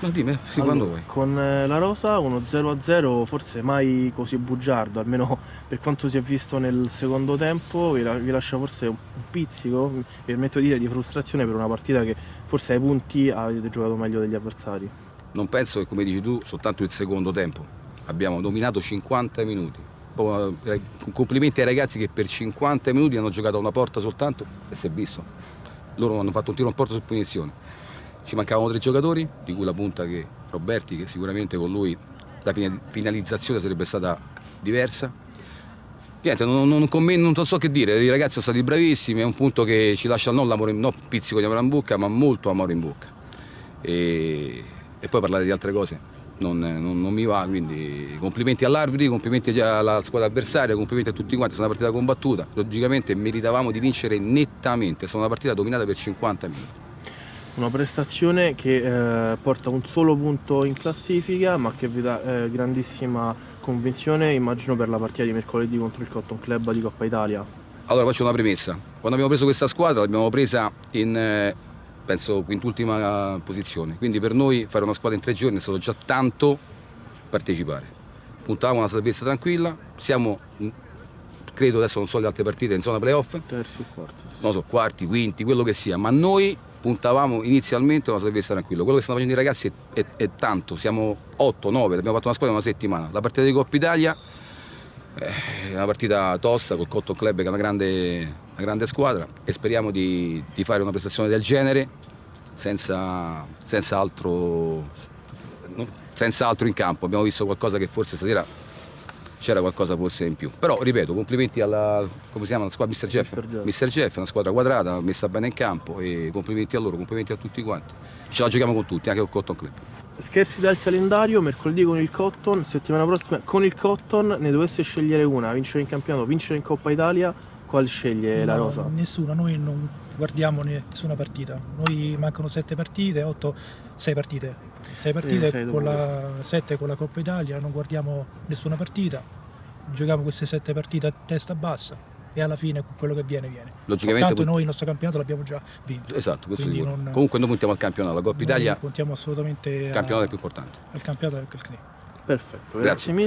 No, dimmi, sì, quando vuoi. Con la Rosa uno 0-0 forse mai così bugiardo, almeno per quanto si è visto nel secondo tempo, vi lascia forse un pizzico, mi permetto di dire, di frustrazione per una partita che forse ai punti avete giocato meglio degli avversari. Non penso che, come dici tu, soltanto il secondo tempo. Abbiamo dominato 50 minuti. Complimenti ai ragazzi che per 50 minuti hanno giocato a una porta soltanto e si è visto. Loro hanno fatto un tiro in porta su punizione. Ci mancavano 3 giocatori, di cui la punta che Roberti, che sicuramente con lui la finalizzazione sarebbe stata diversa. Niente, non so che dire, i ragazzi sono stati bravissimi, è un punto che ci lascia non pizzico di amore in bocca, ma molto amore in bocca. E poi parlare di altre cose non mi va, quindi complimenti all'arbitro, complimenti alla squadra avversaria, complimenti a tutti quanti, è stata una partita combattuta, logicamente meritavamo di vincere nettamente, è stata una partita dominata per 50 minuti. Una prestazione che porta un solo punto in classifica, ma che vi dà grandissima convinzione, immagino, per la partita di mercoledì contro il Cotton Club di Coppa Italia. Allora faccio una premessa, quando abbiamo preso questa squadra l'abbiamo presa in penso quintultima posizione, quindi per noi fare una squadra in 3 giorni è stato già tanto partecipare. Puntavamo una salvezza tranquilla, siamo, credo adesso non so le altre partite, in zona playoff, Terzi o quarti. non so, quarti, quinti, quello che sia, ma noi puntavamo inizialmente una salvezza tranquilla. Quello che stanno facendo i ragazzi è tanto, siamo 8-9, abbiamo fatto una squadra in una settimana. La partita di Coppa Italia è una partita tosta col Cotton Club che è una grande squadra e speriamo di fare una prestazione del genere senza altro in campo. Abbiamo visto qualcosa che forse stasera c'era qualcosa forse in più, però ripeto, complimenti alla, come si chiama, la squadra Mr. Jeff, è una squadra quadrata, messa bene in campo, e complimenti a loro, complimenti a tutti quanti. Ce la giochiamo con tutti, anche col Cotton Club. Scherzi dal calendario, mercoledì con il Cotton, settimana prossima con il Cotton, ne dovesse scegliere una, vincere in campionato, vincere in Coppa Italia, quale sceglie la Rosa? Nessuna, noi non guardiamo nessuna partita, noi mancano 6 partite, con la 7 con la Coppa Italia, non guardiamo nessuna partita, giochiamo queste 7 partite a testa bassa e alla fine quello che viene. Logicamente, tanto noi il nostro campionato l'abbiamo già vinto. Esatto, questo comunque noi puntiamo al campionato, la Coppa Italia puntiamo assolutamente il campionato è più importante. al campionato del Perfetto, grazie mille.